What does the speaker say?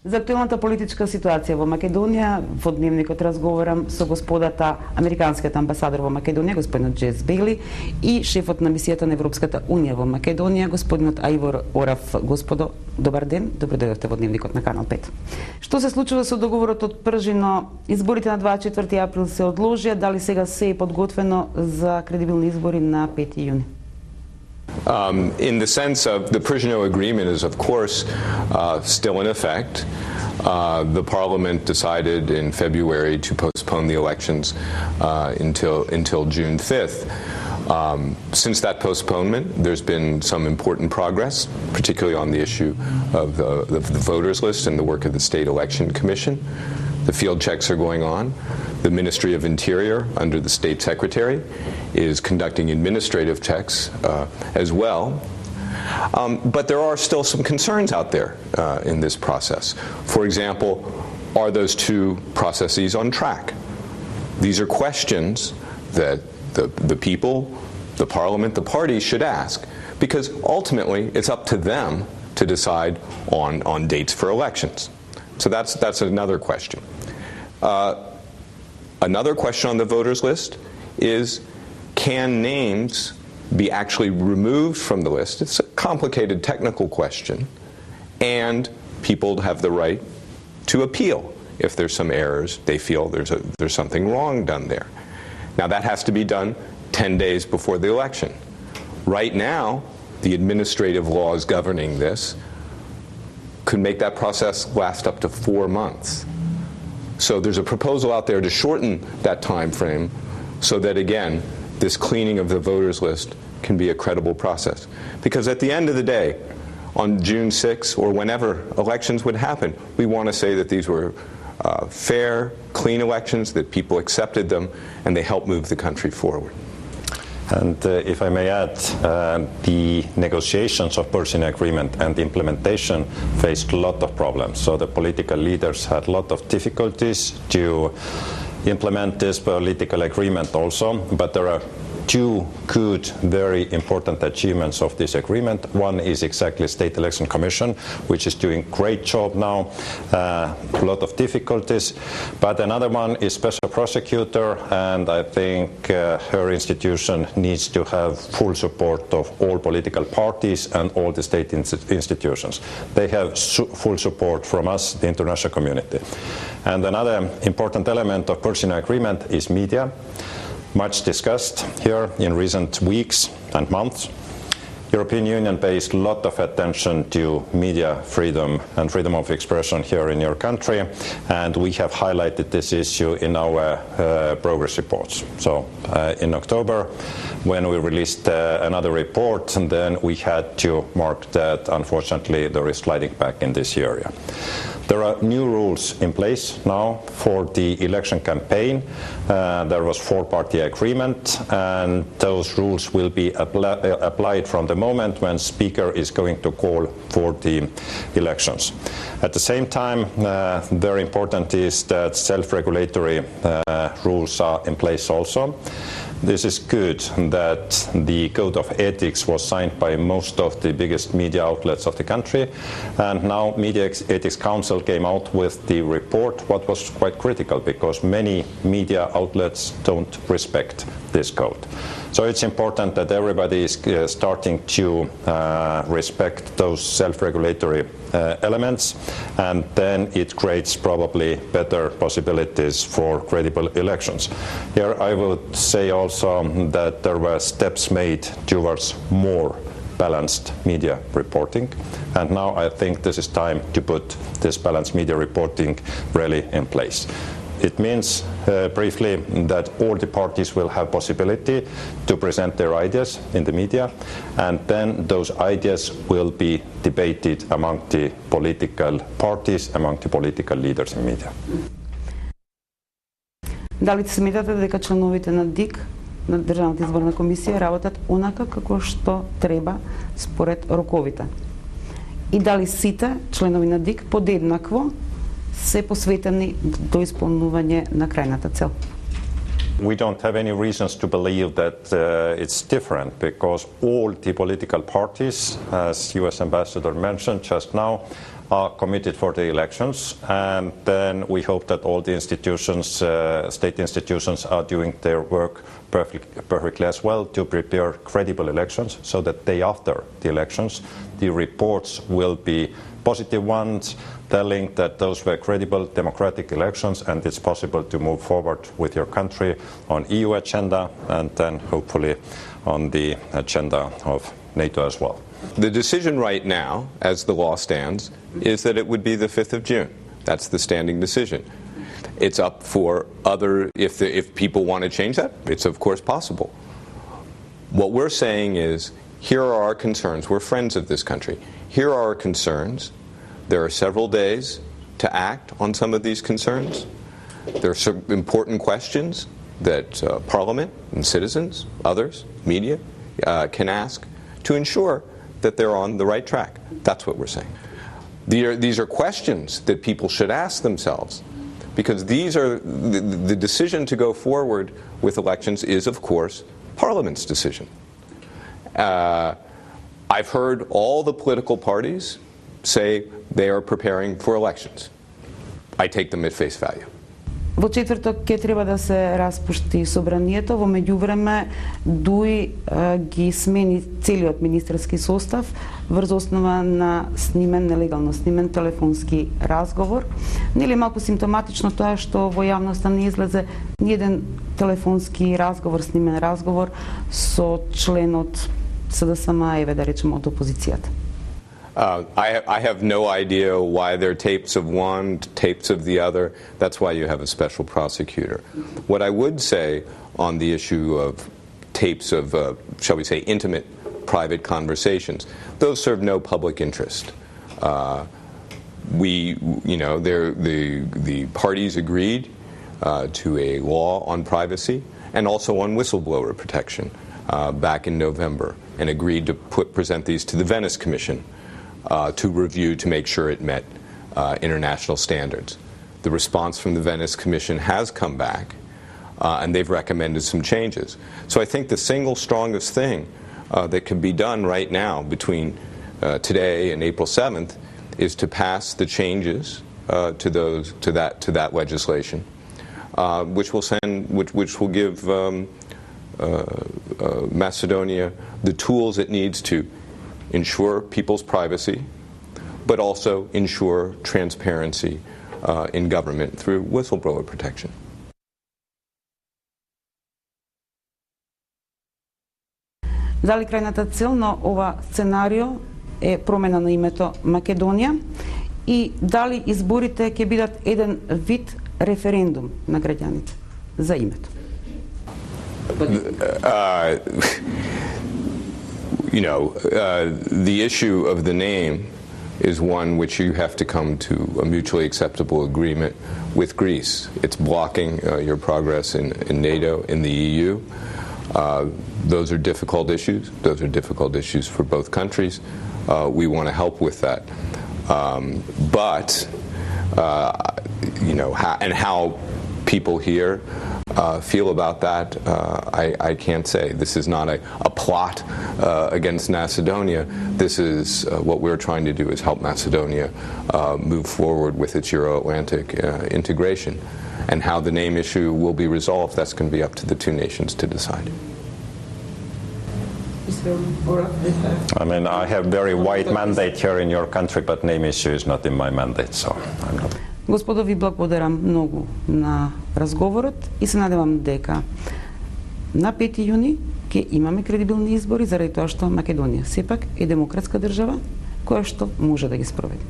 За актуелната политичка ситуација во Македонија во дневникот разговарам со господата американскиот амбасадор во Македонија, господинот Бејли, и шефот на мисијата на Европската унија во Македонија, господинот Орав. Господо, добар ден, добро дојдовте во дневникот на Канал 5. Што се случува со договорот од Пржино? Изборите на 24 април се одложија, дали сега се е подготвено за кредибилни избори на 5 јуни? In the sense of the Prishino agreement is, of course, still in effect. The Parliament decided in February to postpone the elections until June 5th. Since that postponement, there's been some important progress, particularly on the issue of the voters list and the work of the State Election Commission. The field checks are going on. The Ministry of Interior, under the State Secretary, is conducting administrative checks as well. But there are still some concerns out there in this process. For example, are those two processes on track? These are questions that the people, the Parliament, the parties should ask, because ultimately it's up to them to decide on dates for elections. So that's another question. Another question on the voters list is, can names be actually removed from the list? It's a complicated technical question, and people have the right to appeal if there's some errors, they feel there's something wrong done there. Now that has to be done 10 days before the election. Right now, the administrative laws governing this could make that process last up to 4 months. So there's a proposal out there to shorten that time frame so that, again, this cleaning of the voters list can be a credible process. Because at the end of the day, on June 6th or whenever elections would happen, we want to say that these were fair, clean elections, that people accepted them, and they helped move the country forward. And if I may add, the negotiations of Persian agreement and the implementation faced a lot of problems. So the political leaders had a lot of difficulties to implement this political agreement also, but there are two good, very important achievements of this agreement. One is exactly State Election Commission, which is doing great job now, a lot of difficulties. But another one is Special Prosecutor, and I think her institution needs to have full support of all political parties and all the state institutions. They have full support from us, the international community. And another important element of Persian agreement is media. Much discussed here in recent weeks and months. European Union pays a lot of attention to media freedom and freedom of expression here in your country, and we have highlighted this issue in our progress reports. So in October, when we released another report, and then we had to mark that unfortunately there is sliding back in this area. There are new rules in place now for the election campaign. There was 4-party agreement, and those rules will be applied from the moment when Speaker is going to call for the elections. At the same time, very important is that self-regulatory rules are in place also. This is good that the Code of Ethics was signed by most of the biggest media outlets of the country, and now Media Ethics Council came out with the report, what was quite critical because many media outlets don't respect this code. So it's important that everybody is starting to respect those self-regulatory elements, and then it creates probably better possibilities for credible elections. Here I would say also that there were steps made towards more balanced media reporting, and now I think this is time to put this balanced media reporting really in place. It means, briefly, that all the parties will have possibility to present their ideas in the media, and then those ideas will be debated among the political parties, among the political leaders in media. Дали сметате дека членовите на ДИК, на Државната изборна комисија, работат онака како што треба според роковите? И дали сите членови на ДИК подеднакво се посветени до исполнување на крајната цел? We don't have any reasons to believe that it's different, because all the political parties, as US Ambassador mentioned just now, are committed for the elections, and then we hope that all the institutions, state institutions, are doing their work perfectly as well to prepare credible elections, so that day after the elections the reports will be positive ones, telling that those were credible democratic elections and it's possible to move forward with your country on EU agenda and then hopefully on the agenda of NATO as well. The decision right now, as the law stands, is that it would be the 5th of June. That's the standing decision. It's up for if people want to change that, it's of course possible. What we're saying is, here are our concerns. We're friends of this country. Here are our concerns. There are several days to act on some of these concerns. There are some important questions that Parliament and citizens, others, media, can ask to ensure that they're on the right track. That's what we're saying. These are questions that people should ask themselves, because these are the decision to go forward with elections is, of course, Parliament's decision. I've heard all the political parties say they are preparing for elections. I take them at face value. Во четврток ќе треба да се распушти собранието, во меѓувреме ДУИ ги смени целиот министерски состав врз основа на нелегално снимен телефонски разговор. Нели малку симптоматично тоа што во јавноста не излезе ниеден телефонски разговор, снимен разговор со член од СДСМ, еве да речеме од опозицијата. I have no idea why there are tapes of one, tapes of the other. That's why you have a special prosecutor. What I would say on the issue of tapes of, shall we say, intimate, private conversations, those serve no public interest. The parties agreed to a law on privacy and also on whistleblower protection back in November, and agreed to present these to the Venice Commission to review to make sure it met international standards. The response from the Venice Commission has come back, and they've recommended some changes. So I think the single strongest thing that can be done right now between today and April 7th is to pass the changes to that legislation, which will give Macedonia the tools it needs to ensure people's privacy, but also ensure transparency in government through whistleblower protection. Дали крајната цел на ова сценарио е промена на името Македонија и дали изборите ќе бидат еден вид референдум на граѓаните за името? The issue of the name is one which you have to come to a mutually acceptable agreement with Greece. It's blocking your progress in NATO, in the EU. Those are difficult issues. Those are difficult issues for both countries. We want to help with that. How people here feel about that, I can't say. This is not a plot against Macedonia. This is what we're trying to do, is help Macedonia move forward with its Euro-Atlantic integration. And how the name issue will be resolved, that's going to be up to the two nations to decide. I mean, I have very wide mandate here in your country, but name issue is not in my mandate, so I'm not. Господо, ви благодарам многу на разговорот и се надевам дека на 5 јуни ќе имаме кредибилни избори, заради тоа што Македонија сепак е демократска држава која што може да ги спроведе.